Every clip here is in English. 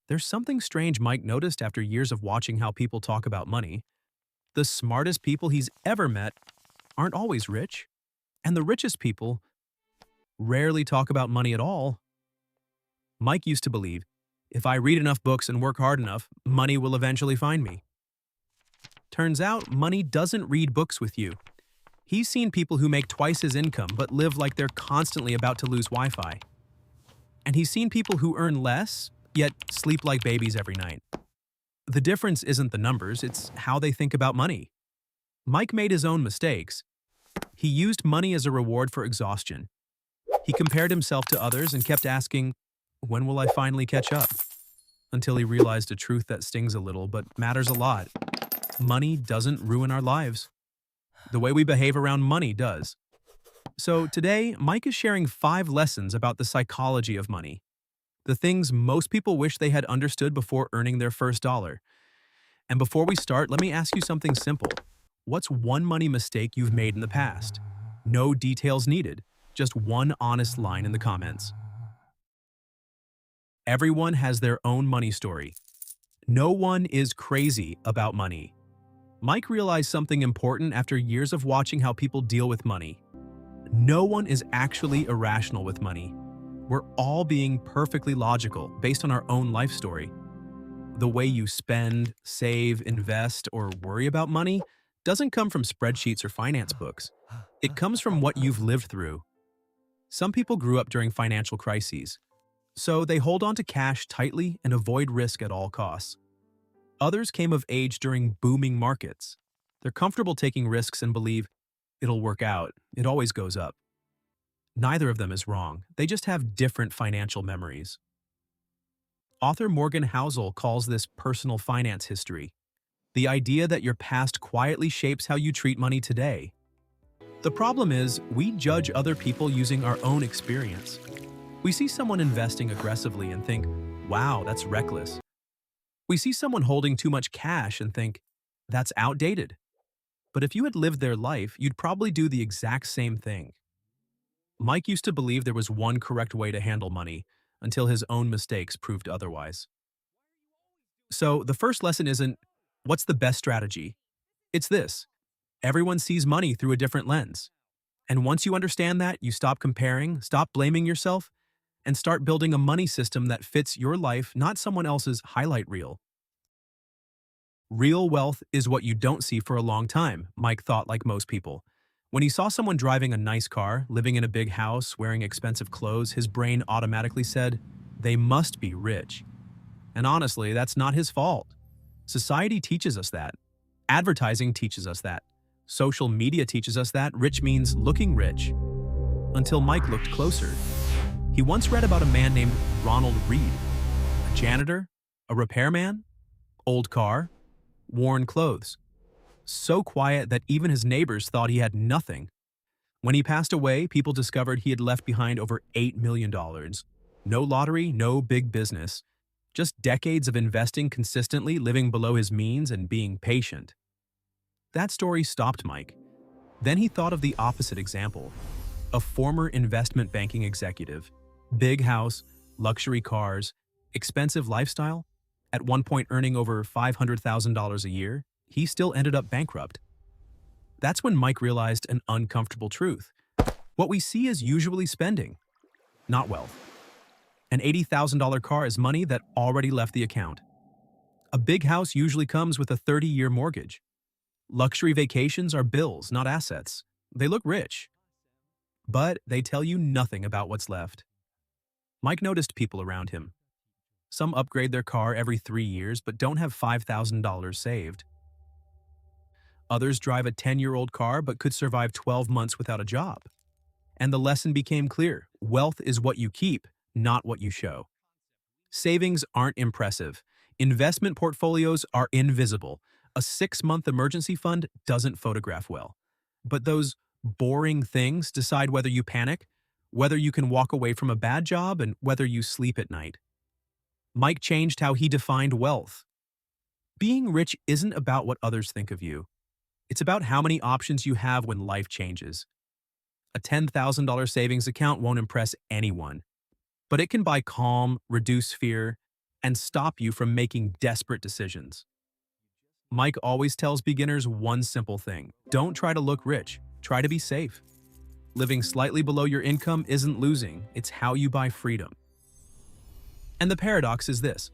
There's something strange Mike noticed after years of watching how people talk about money. The smartest people he's ever met aren't always rich, and the richest people rarely talk about money at all. Mike used to believe, if I read enough books and work hard enough, money will eventually find me. Turns out, money doesn't read books with you. He's seen people who make twice his income but live like they're constantly about to lose Wi-Fi. And he's seen people who earn less, yet sleep like babies every night. The difference isn't the numbers, it's how they think about money. Mike made his own mistakes. He used money as a reward for exhaustion. He compared himself to others and kept asking, when will I finally catch up? Until he realized a truth that stings a little but matters a lot. Money doesn't ruin our lives. The way we behave around money does. So today, Mike is sharing 5 lessons about the psychology of money. The things most people wish they had understood before earning their first dollar. And before we start, let me ask you something simple. What's one money mistake you've made in the past? No details needed, just one honest line in the comments. Everyone has their own money story. No one is crazy about money. Mike realized something important after years of watching how people deal with money. No one is actually irrational with money. We're all being perfectly logical based on our own life story. The way you spend, save, invest, or worry about money doesn't come from spreadsheets or finance books. It comes from what you've lived through. Some people grew up during financial crises, so they hold on to cash tightly and avoid risk at all costs. Others came of age during booming markets. They're comfortable taking risks and believe, it'll work out, it always goes up. Neither of them is wrong, they just have different financial memories. Author Morgan Housel calls this personal finance history, the idea that your past quietly shapes how you treat money today. The problem is, we judge other people using our own experience. We see someone investing aggressively and think, wow, that's reckless. We see someone holding too much cash and think, that's outdated. But if you had lived their life, you'd probably do the exact same thing. Mike used to believe there was one correct way to handle money, until his own mistakes proved otherwise. So the first lesson isn't, what's the best strategy? It's this: everyone sees money through a different lens. And once you understand that, you stop comparing, stop blaming yourself, and start building a money system that fits your life, not someone else's highlight reel. Real wealth is what you don't see for a long time, Mike thought like most people. When he saw someone driving a nice car, living in a big house, wearing expensive clothes, his brain automatically said, they must be rich. And honestly, that's not his fault. Society teaches us that. Advertising teaches us that. Social media teaches us that rich means looking rich. Until Mike looked closer. He once read about a man named Ronald Reed, a janitor, a repairman, old car, worn clothes. So quiet that even his neighbors thought he had nothing. When he passed away, people discovered he had left behind over $8 million. No lottery, no big business. Just decades of investing consistently, living below his means, and being patient. That story stopped Mike. Then he thought of the opposite example. A former investment banking executive. Big house, luxury cars, expensive lifestyle. At one point earning over $500,000 a year, he still ended up bankrupt. That's when Mike realized an uncomfortable truth. What we see is usually spending, not wealth. An $80,000 car is money that already left the account. A big house usually comes with a 30-year mortgage. Luxury vacations are bills, not assets. They look rich, but they tell you nothing about what's left. Mike noticed people around him. Some upgrade their car every 3 years but don't have $5,000 saved. Others drive a 10-year-old car but could survive 12 months without a job. And the lesson became clear: wealth is what you keep, not what you show. Savings aren't impressive. Investment portfolios are invisible. A 6-month emergency fund doesn't photograph well. But those boring things decide whether you panic, whether you can walk away from a bad job, and whether you sleep at night. Mike changed how he defined wealth. Being rich isn't about what others think of you. It's about how many options you have when life changes. A $10,000 savings account won't impress anyone, but it can buy calm, reduce fear, and stop you from making desperate decisions. Mike always tells beginners one simple thing: don't try to look rich, try to be safe. Living slightly below your income isn't losing, it's how you buy freedom. And the paradox is this: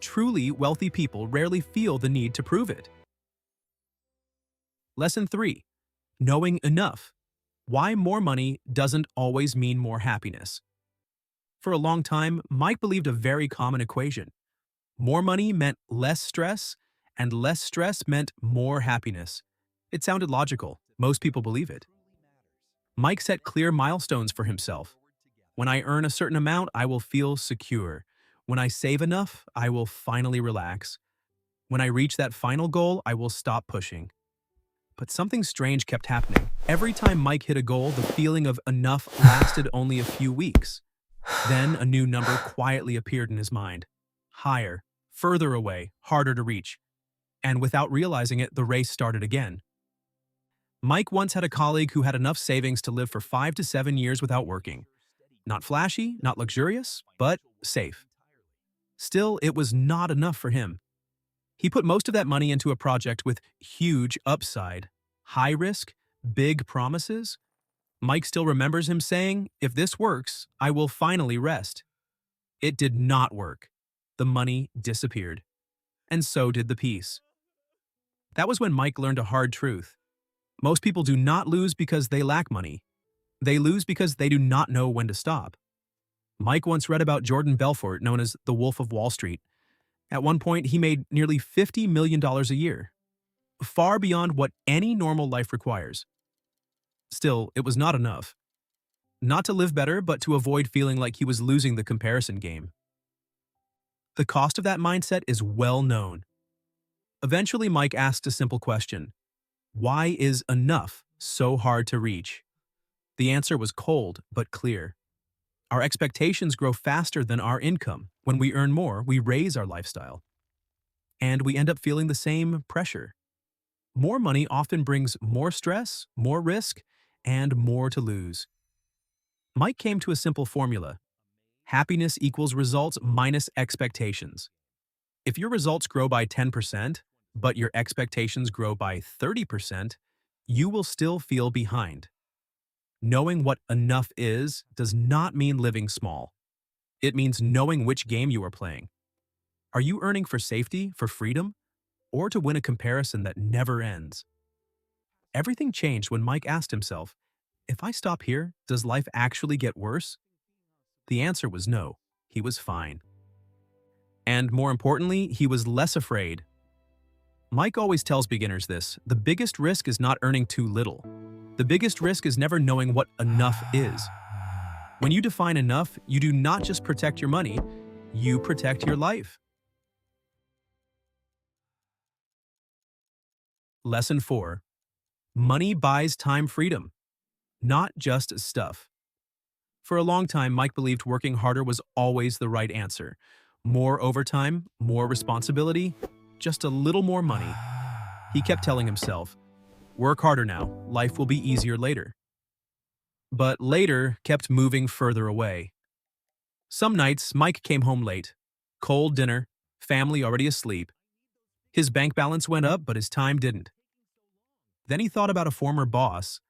truly wealthy people rarely feel the need to prove it. Lesson 3. Knowing enough. Why more money doesn't always mean more happiness. For a long time, Mike believed a very common equation. More money meant less stress, and less stress meant more happiness. It sounded logical. Most people believe it. Mike set clear milestones for himself. When I earn a certain amount, I will feel secure. When I save enough, I will finally relax. When I reach that final goal, I will stop pushing. But something strange kept happening. Every time Mike hit a goal, the feeling of enough lasted only a few weeks. Then a new number quietly appeared in his mind. Higher, further away, harder to reach. And without realizing it, the race started again. Mike once had a colleague who had enough savings to live for 5 to 7 years without working. Not flashy, not luxurious, but safe. Still, it was not enough for him. He put most of that money into a project with huge upside, high risk, big promises. Mike still remembers him saying, "If this works, I will finally rest." It did not work. The money disappeared. And so did the peace. That was when Mike learned a hard truth. Most people do not lose because they lack money. They lose because they do not know when to stop. Mike once read about Jordan Belfort, known as the Wolf of Wall Street. At one point, he made nearly $50 million a year, far beyond what any normal life requires. Still, it was not enough. Not to live better, but to avoid feeling like he was losing the comparison game. The cost of that mindset is well known. Eventually, Mike asked a simple question: why is enough so hard to reach? The answer was cold but clear. Our expectations grow faster than our income. When we earn more, we raise our lifestyle. And we end up feeling the same pressure. More money often brings more stress, more risk, and more to lose. Mike came to a simple formula: happiness equals results minus expectations. If your results grow by 10%, but your expectations grow by 30%, you will still feel behind. Knowing what enough is does not mean living small. It means knowing which game you are playing. Are you earning for safety, for freedom, or to win a comparison that never ends? Everything changed when Mike asked himself, if I stop here, does life actually get worse? The answer was no. He was fine. And more importantly, he was less afraid. Mike always tells beginners this: the biggest risk is not earning too little. The biggest risk is never knowing what enough is. When you define enough, you do not just protect your money, you protect your life. Lesson 4. Money buys time freedom, not just stuff. For a long time, Mike believed working harder was always the right answer. More overtime, more responsibility, just a little more money. He kept telling himself, work harder now, life will be easier later. But later kept moving further away. Some nights, Mike came home late. Cold dinner, family already asleep. His bank balance went up, but his time didn't. Then he thought about a former boss.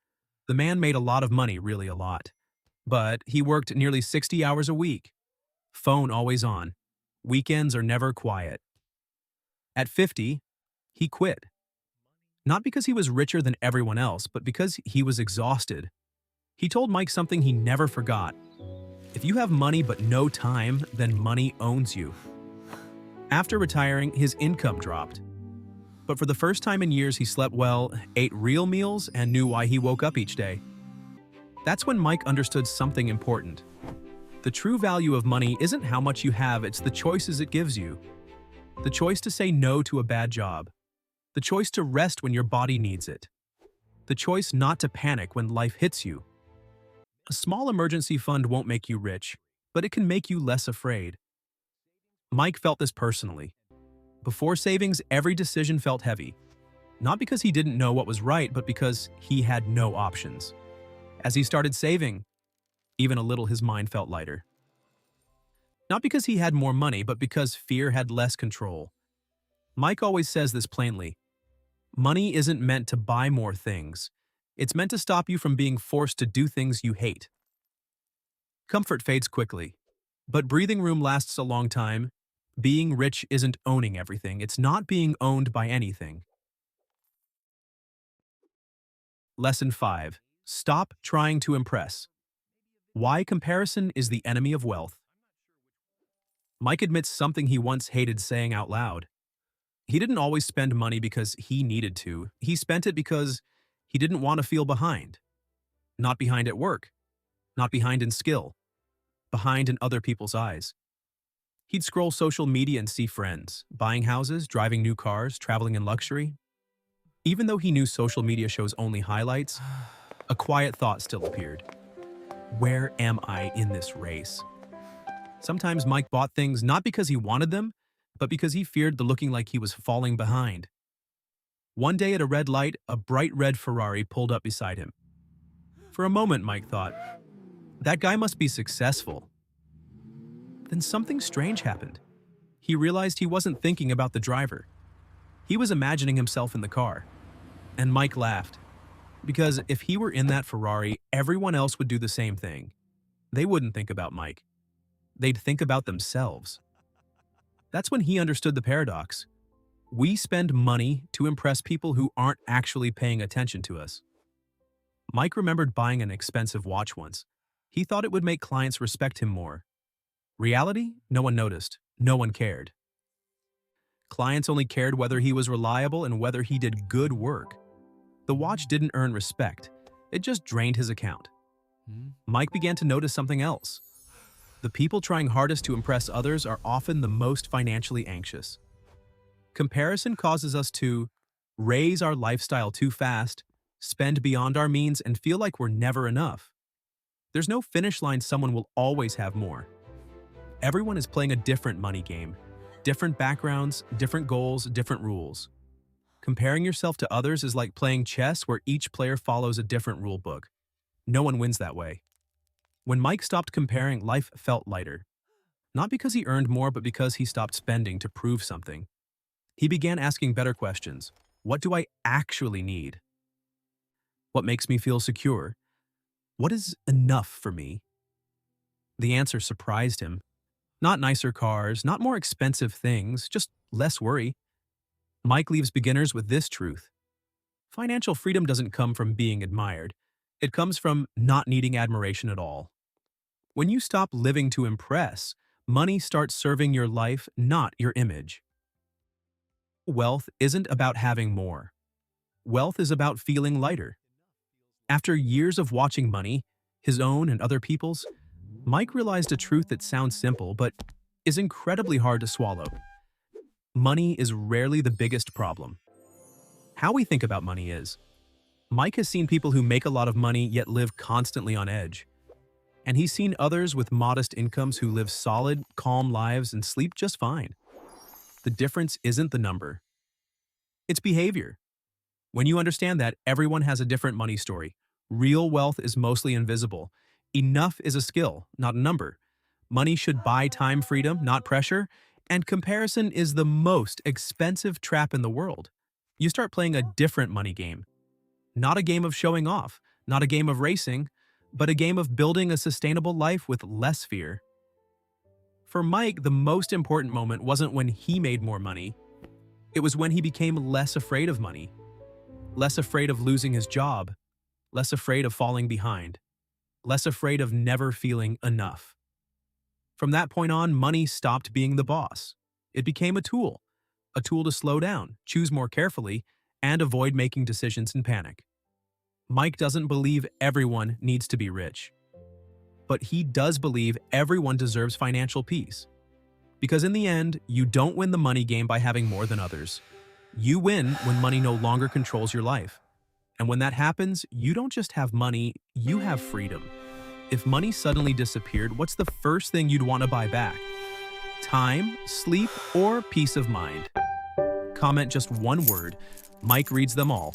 The man made a lot of money, really a lot. But he worked nearly 60 hours a week. Phone always on. Weekends are never quiet. At 50, he quit. Not because he was richer than everyone else, but because he was exhausted. He told Mike something he never forgot. If you have money but no time, then money owns you. After retiring, his income dropped. But for the first time in years, he slept well, ate real meals, and knew why he woke up each day. That's when Mike understood something important. The true value of money isn't how much you have, it's the choices it gives you. The choice to say no to a bad job. The choice to rest when your body needs it. The choice not to panic when life hits you. A small emergency fund won't make you rich, but it can make you less afraid. Mike felt this personally. Before savings, every decision felt heavy. Not because he didn't know what was right, but because he had no options. As he started saving, even a little, his mind felt lighter. Not because he had more money, but because fear had less control. Mike always says this plainly. Money isn't meant to buy more things. It's meant to stop you from being forced to do things you hate. Comfort fades quickly, but breathing room lasts a long time. Being rich isn't owning everything. It's not being owned by anything. Lesson 5. Stop trying to impress. Why comparison is the enemy of wealth. Mike admits something he once hated saying out loud. He didn't always spend money because he needed to. He spent it because he didn't want to feel behind. Not behind at work. Not behind in skill. Behind in other people's eyes. He'd scroll social media and see friends, buying houses, driving new cars, traveling in luxury. Even though he knew social media shows only highlights, a quiet thought still appeared. Where am I in this race? Sometimes Mike bought things not because he wanted them, but because he feared the looking like he was falling behind. One day at a red light, a bright red Ferrari pulled up beside him. For a moment, Mike thought, that guy must be successful. Then something strange happened. He realized he wasn't thinking about the driver. He was imagining himself in the car. And Mike laughed. Because if he were in that Ferrari, everyone else would do the same thing. They wouldn't think about Mike. They'd think about themselves. That's when he understood the paradox. We spend money to impress people who aren't actually paying attention to us. Mike remembered buying an expensive watch once. He thought it would make clients respect him more. Reality? No one noticed. No one cared. Clients only cared whether he was reliable and whether he did good work. The watch didn't earn respect. It just drained his account. Mike began to notice something else. The people trying hardest to impress others are often the most financially anxious. Comparison causes us to raise our lifestyle too fast, spend beyond our means, and feel like we're never enough. There's no finish line. Someone will always have more. Everyone is playing a different money game. Different backgrounds, different goals, different rules. Comparing yourself to others is like playing chess where each player follows a different rule book. No one wins that way. When Mike stopped comparing, life felt lighter. Not because he earned more, but because he stopped spending to prove something. He began asking better questions. What do I actually need? What makes me feel secure? What is enough for me? The answer surprised him. Not nicer cars, not more expensive things, just less worry. Mike leaves beginners with this truth. Financial freedom doesn't come from being admired. It comes from not needing admiration at all. When you stop living to impress, money starts serving your life, not your image. Wealth isn't about having more. Wealth is about feeling lighter. After years of watching money, his own and other people's, Mike realized a truth that sounds simple but is incredibly hard to swallow. Money is rarely the biggest problem. How we think about money is. Mike has seen people who make a lot of money yet live constantly on edge. And he's seen others with modest incomes who live solid, calm lives and sleep just fine. The difference isn't the number. It's behavior. When you understand that, everyone has a different money story. Real wealth is mostly invisible. Enough is a skill, not a number. Money should buy time freedom, not pressure. And comparison is the most expensive trap in the world. You start playing a different money game. Not a game of showing off, not a game of racing, but a game of building a sustainable life with less fear. For Mike, the most important moment wasn't when he made more money. It was when he became less afraid of money, less afraid of losing his job, less afraid of falling behind, less afraid of never feeling enough. From that point on, money stopped being the boss. It became a tool to slow down, choose more carefully, and avoid making decisions in panic. Mike doesn't believe everyone needs to be rich, but he does believe everyone deserves financial peace. Because in the end, you don't win the money game by having more than others. You win when money no longer controls your life. And when that happens, you don't just have money, you have freedom. If money suddenly disappeared, what's the first thing you'd want to buy back? Time, sleep, or peace of mind? Comment just one word. Mike reads them all.